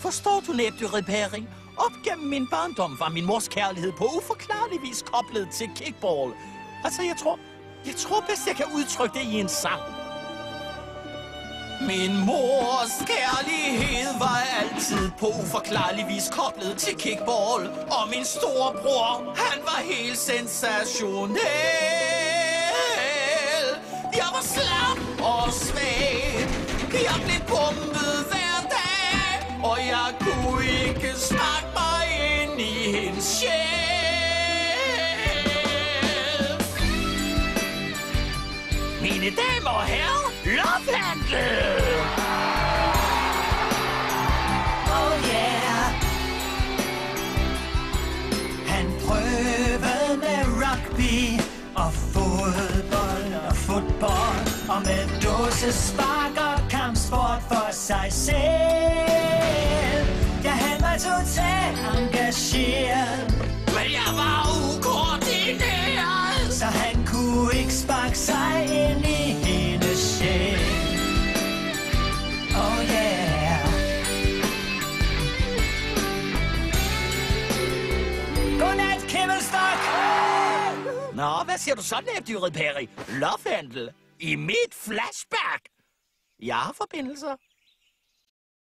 Forstår du, næbdyret Perry? Op gennem min barndom var min mors kærlighed på uforklarlig vis koblet til kickball. Altså, jeg tror bedst, jeg kan udtrykke det i en sang. Min mors kærlighed var altid på uforklarlig vis koblet til kickball. Og min storebror, han var helt sensationel. Jeg var slap og svag. Jeg blev pumpet hver dag. Og jeg kunne ikke snakke mig ind i hendes sjæl. Mine damer og herrer, Lovehandle! Oh yeah. Han prøvede med rugby og fodbold og fodbold og med dåsespark og kampsport for sig selv. Ja, han var totalt engageret, Men jeg var ukoordineret, så han kunne ikke sparke sig ind i hendes sjæl. Oh yeah. Godnat, Kimmelstok! Nå, hvad siger du så, næbdyret Perry? Lovehandle? I mit flashback? Jeg har forbindelser.